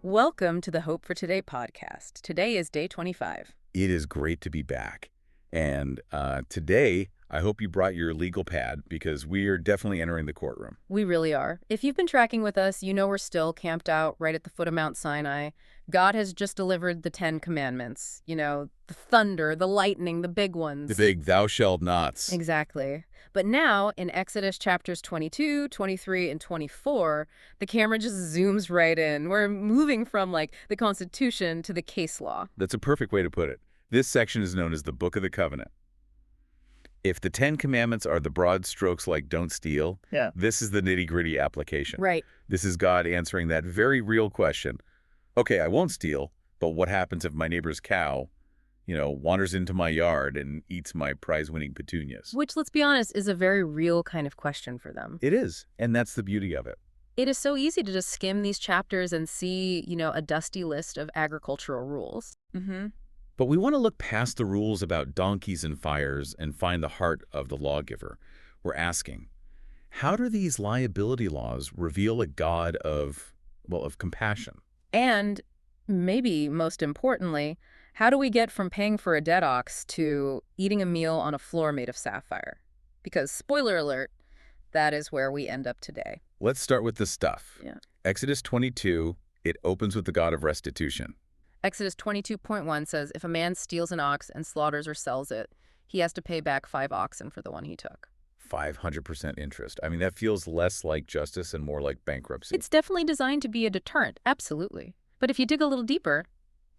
Welcome to the Hope for Today podcast. Today is day 25. It is great to be back. And today, I hope you brought your legal pad because we are definitely entering the courtroom. We really are. If you've been tracking with us, you know we're still camped out right at the foot of Mount Sinai. God has just delivered the 10 commandments. You know, the thunder, the lightning, the big ones. The big thou shalt nots. Exactly. But now, in Exodus chapters 22, 23, and 24, the camera just zooms right in. We're moving from, the Constitution to the case law. That's a perfect way to put it. This section is known as the Book of the Covenant. If the 10 commandments are the broad strokes like don't steal, this is the nitty-gritty application. Right. This is God answering that very real question. Okay, I won't steal, but what happens if my neighbor's cow, wanders into my yard and eats my prize-winning petunias? Which, let's be honest, is a very real kind of question for them. It is, and that's the beauty of it. It is so easy to just skim these chapters and see, a dusty list of agricultural rules. But we want to look past the rules about donkeys and fires and find the heart of the lawgiver. We're asking, how do these liability laws reveal a God of compassion? And maybe most importantly, how do we get from paying for a dead ox to eating a meal on a floor made of sapphire? Because, spoiler alert, that is where we end up today. Let's start with the stuff. Yeah. Exodus 22, it opens with the God of restitution. Exodus 22.1 says, if a man steals an ox and slaughters or sells it, he has to pay back 5 oxen for the one he took. 500% interest. I mean, that feels less like justice and more like bankruptcy. It's definitely designed to be a deterrent, absolutely. But if you dig a little deeper,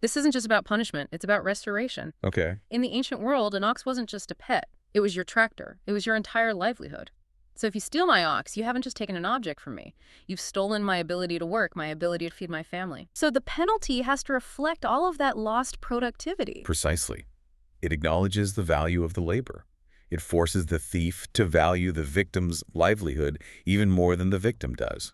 this isn't just about punishment, it's about restoration. Okay. In the ancient world, an ox wasn't just a pet. It was your tractor. It was your entire livelihood. So if you steal my ox, you haven't just taken an object from me. You've stolen my ability to work, my ability to feed my family. So the penalty has to reflect all of that lost productivity. Precisely. It acknowledges the value of the labor. It forces the thief to value the victim's livelihood even more than the victim does.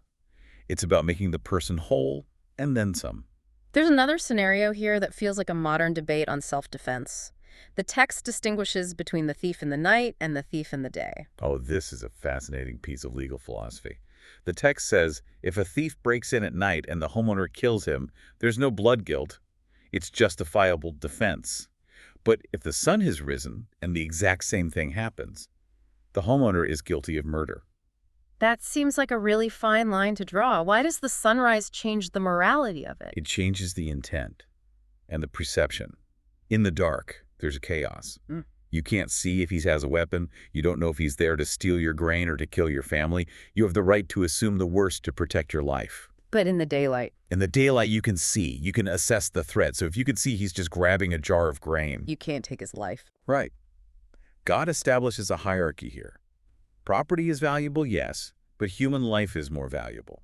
It's about making the person whole and then some. There's another scenario here that feels like a modern debate on self-defense. The text distinguishes between the thief in the night and the thief in the day. Oh, this is a fascinating piece of legal philosophy. The text says, if a thief breaks in at night and the homeowner kills him, there's no blood guilt. It's justifiable defense. But if the sun has risen and the exact same thing happens, the homeowner is guilty of murder. That seems like a really fine line to draw. Why does the sunrise change the morality of it? It changes the intent and the perception. In the dark, there's chaos. You can't see if he has a weapon. You don't know if he's there to steal your grain or to kill your family. You have the right to assume the worst to protect your life. But in the daylight? In the daylight, you can see. You can assess the threat. So if you can see he's just grabbing a jar of grain. You can't take his life. Right. God establishes a hierarchy here. Property is valuable, yes, but human life is more valuable.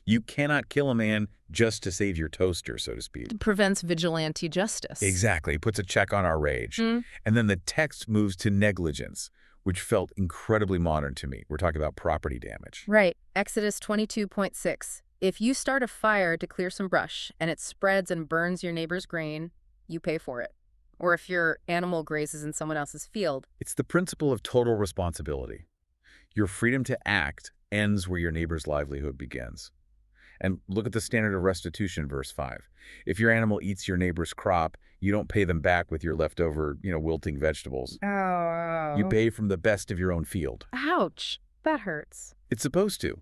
You cannot kill a man just to save your toaster, so to speak. It prevents vigilante justice. Exactly. It puts a check on our rage. And then the text moves to negligence, which felt incredibly modern to me. We're talking about property damage. Right. Exodus 22.6. If you start a fire to clear some brush and it spreads and burns your neighbor's grain, you pay for it. Or if your animal grazes in someone else's field. It's the principle of total responsibility. Your freedom to act ends where your neighbor's livelihood begins. And look at the standard of restitution, verse 5. If your animal eats your neighbor's crop, you don't pay them back with your leftover, wilting vegetables. Oh. You pay from the best of your own field. Ouch. That hurts. It's supposed to.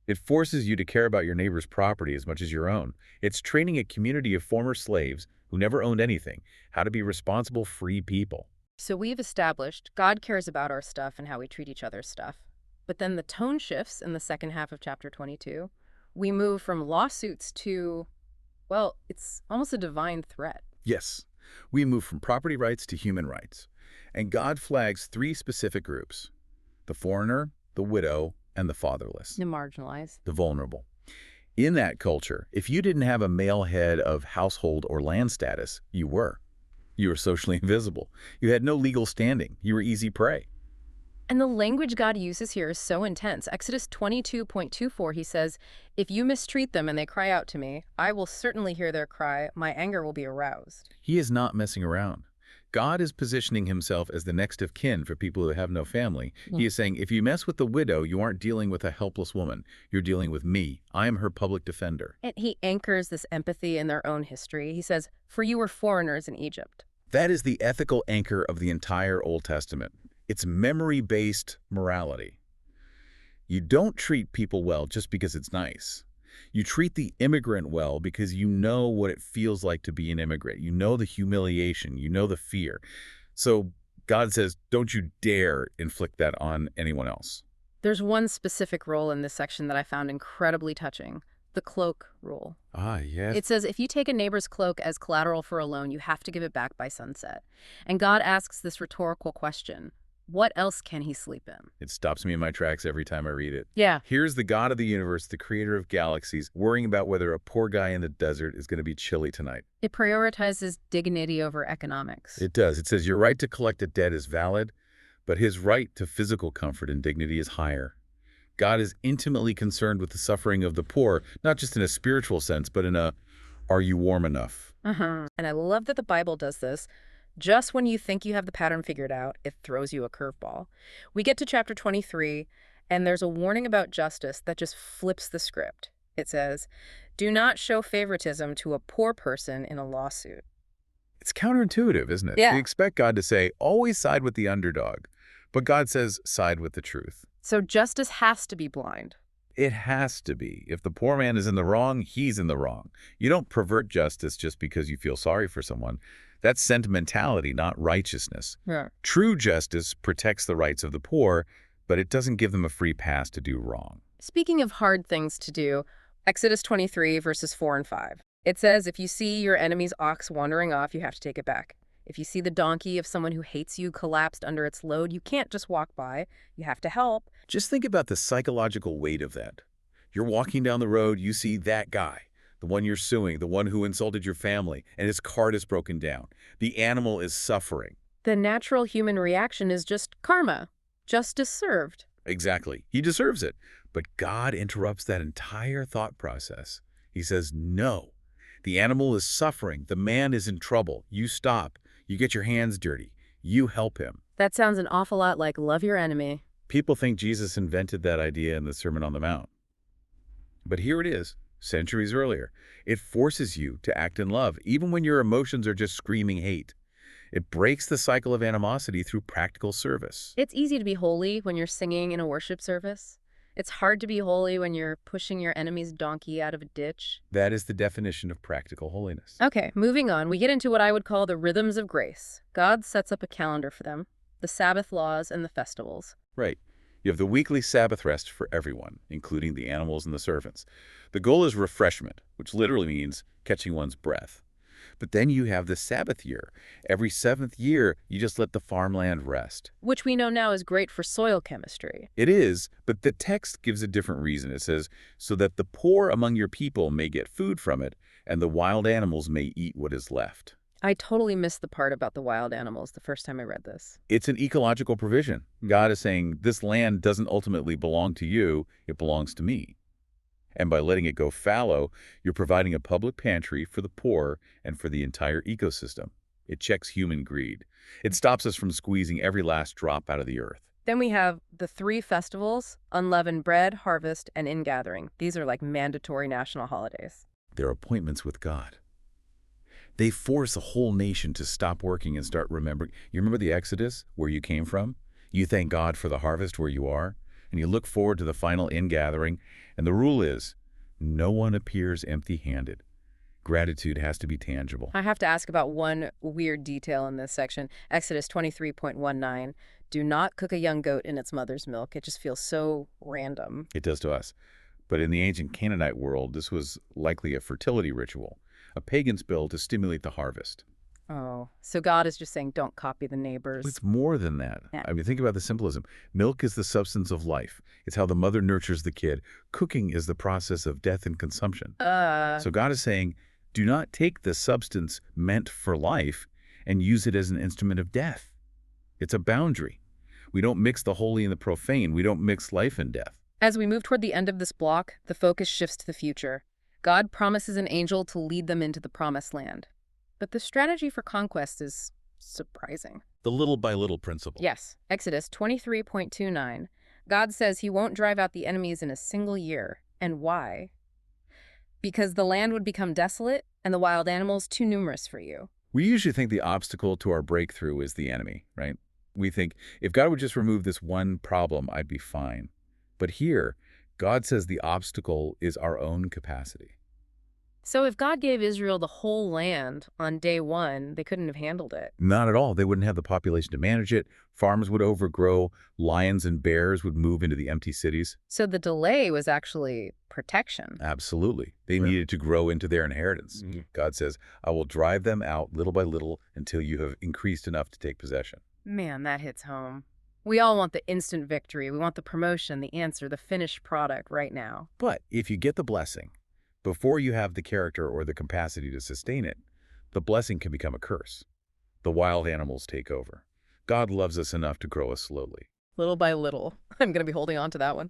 It forces you to care about your neighbor's property as much as your own. It's training a community of former slaves who never owned anything how to be responsible, free people. So we've established God cares about our stuff and how we treat each other's stuff. But then the tone shifts in the second half of chapter 22. We move from lawsuits to, it's almost a divine threat. Yes, we move from property rights to human rights. And God flags 3 specific groups: the foreigner, the widow, and the fatherless. The marginalized. The vulnerable. In that culture, if you didn't have a male head of household or land status, you were. You were socially invisible. You had no legal standing. You were easy prey. And the language God uses here is so intense. Exodus 22.24, he says, if you mistreat them and they cry out to me, I will certainly hear their cry. My anger will be aroused. He is not messing around. God is positioning himself as the next of kin for people who have no family. He is saying, if you mess with the widow, you aren't dealing with a helpless woman. You're dealing with me. I am her public defender. And he anchors this empathy in their own history. He says, "For you were foreigners in Egypt." That is the ethical anchor of the entire Old Testament. It's memory-based morality. You don't treat people well just because it's nice. You treat the immigrant well because you know what it feels like to be an immigrant. You know the humiliation. You know the fear. So God says, don't you dare inflict that on anyone else. There's one specific rule in this section that I found incredibly touching, the cloak rule. Ah, yes. It says if you take a neighbor's cloak as collateral for a loan, you have to give it back by sunset. And God asks this rhetorical question, what else can he sleep in? It stops me in my tracks every time I read it. Yeah. Here's the God of the universe, the creator of galaxies, worrying about whether a poor guy in the desert is going to be chilly tonight. It prioritizes dignity over economics. It does. It says your right to collect a debt is valid, but his right to physical comfort and dignity is higher. God is intimately concerned with the suffering of the poor, not just in a spiritual sense, but in a, are you warm enough? And I love that the Bible does this. Just when you think you have the pattern figured out, it throws you a curveball. We get to chapter 23, and there's a warning about justice that just flips the script. It says, do not show favoritism to a poor person in a lawsuit. It's counterintuitive, isn't it? Yeah. We expect God to say, always side with the underdog. But God says, side with the truth. So justice has to be blind. It has to be. If the poor man is in the wrong, he's in the wrong. You don't pervert justice just because you feel sorry for someone. That's sentimentality, not righteousness. Yeah. True justice protects the rights of the poor, but it doesn't give them a free pass to do wrong. Speaking of hard things to do, Exodus 23, verses 4 and 5. It says, if you see your enemy's ox wandering off, you have to take it back. If you see the donkey of someone who hates you collapsed under its load, you can't just walk by. You have to help. Just think about the psychological weight of that. You're walking down the road, you see that guy, the one you're suing, the one who insulted your family, and his cart is broken down. The animal is suffering. The natural human reaction is just karma. Justice served. Exactly. He deserves it. But God interrupts that entire thought process. He says, no. The animal is suffering. The man is in trouble. You stop. You get your hands dirty. You help him. That sounds an awful lot like love your enemy. People think Jesus invented that idea in the Sermon on the Mount. But here it is, centuries earlier. It forces you to act in love, even when your emotions are just screaming hate. It breaks the cycle of animosity through practical service. It's easy to be holy when you're singing in a worship service. It's hard to be holy when you're pushing your enemy's donkey out of a ditch. That is the definition of practical holiness. Okay, moving on. We get into what I would call the rhythms of grace. God sets up a calendar for them, the Sabbath laws and the festivals. Right. You have the weekly Sabbath rest for everyone, including the animals and the servants. The goal is refreshment, which literally means catching one's breath. But then you have the Sabbath year. Every 7th year, you just let the farmland rest. Which we know now is great for soil chemistry. It is, but the text gives a different reason. It says, so that the poor among your people may get food from it, and the wild animals may eat what is left. I totally missed the part about the wild animals the first time I read this. It's an ecological provision. God is saying, this land doesn't ultimately belong to you, it belongs to me. And by letting it go fallow, you're providing a public pantry for the poor and for the entire ecosystem. It checks human greed. It stops us from squeezing every last drop out of the earth. Then we have the 3 festivals, unleavened bread, harvest, and ingathering. These are like mandatory national holidays. They're appointments with God. They force a whole nation to stop working and start remembering. You remember the Exodus, where you came from? You thank God for the harvest where you are, and you look forward to the final ingathering. And the rule is, no one appears empty-handed. Gratitude has to be tangible. I have to ask about one weird detail in this section. Exodus 23.19. Do not cook a young goat in its mother's milk. It just feels so random. It does to us. But in the ancient Canaanite world, this was likely a fertility ritual, a pagan spell to stimulate the harvest. Oh, so God is just saying don't copy the neighbors. It's more than that. Yeah. I mean, think about the symbolism. Milk is the substance of life. It's how the mother nurtures the kid. Cooking is the process of death and consumption. So God is saying, do not take the substance meant for life and use it as an instrument of death. It's a boundary. We don't mix the holy and the profane. We don't mix life and death. As we move toward the end of this block, the focus shifts to the future. God promises an angel to lead them into the promised land. But the strategy for conquest is Surprising. The little by little principle. Yes, Exodus 23.29. God says he won't drive out the enemies in a single year. And why? Because the land would become desolate and the wild animals too numerous for you. We usually think the obstacle to our breakthrough is the enemy, right? We think, if God would just remove this one problem, I'd be fine. But here, God says the obstacle is our own capacity. So if God gave Israel the whole land on day one, they couldn't have handled it. Not at all. They wouldn't have the population to manage it. Farms would overgrow. Lions and bears would move into the empty cities. So the delay was actually protection. Absolutely. They needed to grow into their inheritance. God says, I will drive them out little by little until you have increased enough to take possession. Man, that hits home. We all want the instant victory. We want the promotion, the answer, the finished product right now. But if you get the blessing, before you have the character or the capacity to sustain it, the blessing can become a curse. The wild animals take over. God loves us enough to grow us slowly. Little by little. I'm going to be holding on to that one.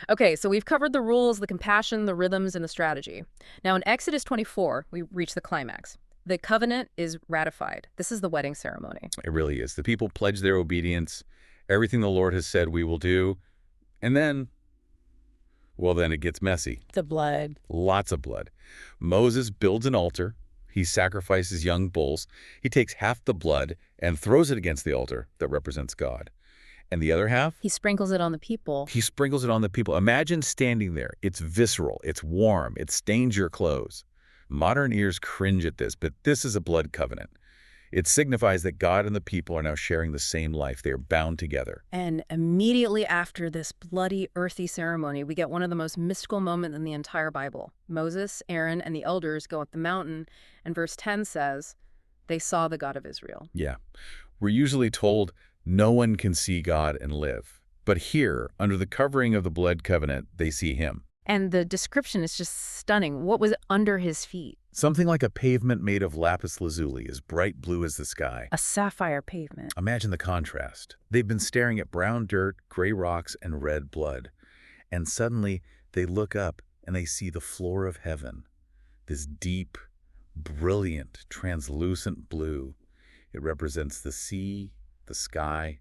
Okay, so we've covered the rules, the compassion, the rhythms, and the strategy. Now in Exodus 24, we reach the climax. The covenant is ratified. This is the wedding ceremony. It really is. The people pledge their obedience, everything the Lord has said we will do, and then, well, then it gets messy. The blood. Lots of blood. Moses builds an altar. He sacrifices young bulls. He takes half the blood and throws it against the altar that represents God. And the other half? He sprinkles it on the people. He sprinkles it on the people. Imagine standing there. It's visceral. It's warm. It stains your clothes. Modern ears cringe at this, but this is a blood covenant. It signifies that God and the people are now sharing the same life. They are bound together. And immediately after this bloody, earthy ceremony, we get one of the most mystical moments in the entire Bible. Moses, Aaron, and the elders go up the mountain, and verse 10 says, they saw the God of Israel. Yeah. We're usually told no one can see God and live. But here, under the covering of the blood covenant, they see him. And the description is just stunning. What was under his feet? Something like a pavement made of lapis lazuli, as bright blue as the sky. A sapphire pavement. Imagine the contrast. They've been staring at brown dirt, gray rocks, and red blood. And suddenly, they look up and they see the floor of heaven. This deep, brilliant, translucent blue. It represents the sea, the sky,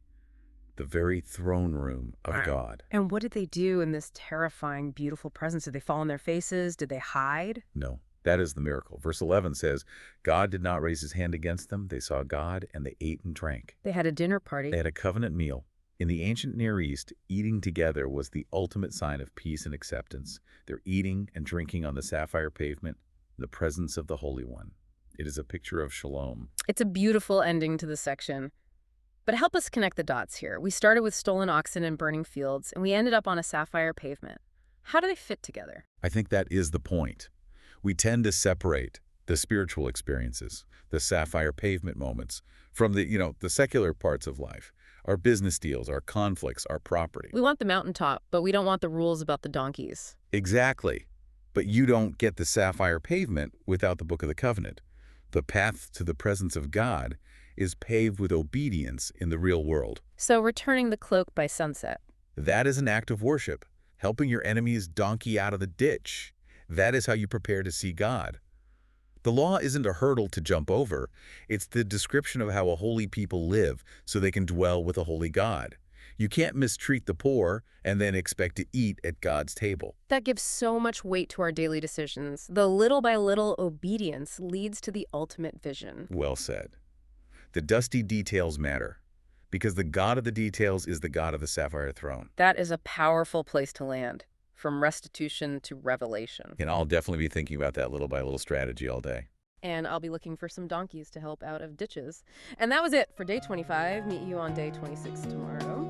the very throne room of God. And what did they do in this terrifying, beautiful presence? Did they fall on their faces? Did they hide? No. That is the miracle. Verse 11 says, God did not raise his hand against them. They saw God, and they ate and drank. They had a dinner party. They had a covenant meal. In the ancient Near East, eating together was the ultimate sign of peace and acceptance. They're eating and drinking on the sapphire pavement, the presence of the Holy One. It is a picture of shalom. It's a beautiful ending to the section. But help us connect the dots here. We started with stolen oxen and burning fields, and we ended up on a sapphire pavement. How do they fit together? I think that is the point. We tend to separate the spiritual experiences, the sapphire pavement moments, from the secular parts of life, our business deals, our conflicts, our property. We want the mountaintop, but we don't want the rules about the donkeys. Exactly. But you don't get the sapphire pavement without the Book of the Covenant. The path to the presence of God is paved with obedience in the real world. So returning the cloak by sunset. That is an act of worship, helping your enemy's donkey out of the ditch. That is how you prepare to see God. The law isn't a hurdle to jump over. It's the description of how a holy people live so they can dwell with a holy God. You can't mistreat the poor and then expect to eat at God's table. That gives so much weight to our daily decisions. The little by little obedience leads to the ultimate vision. Well said. The dusty details matter, because the God of the details is the God of the sapphire throne. That is a powerful place to land. From restitution to revelation. And I'll definitely be thinking about that little by little strategy all day. And I'll be looking for some donkeys to help out of ditches. And that was it for day 25. Meet you on day 26 tomorrow.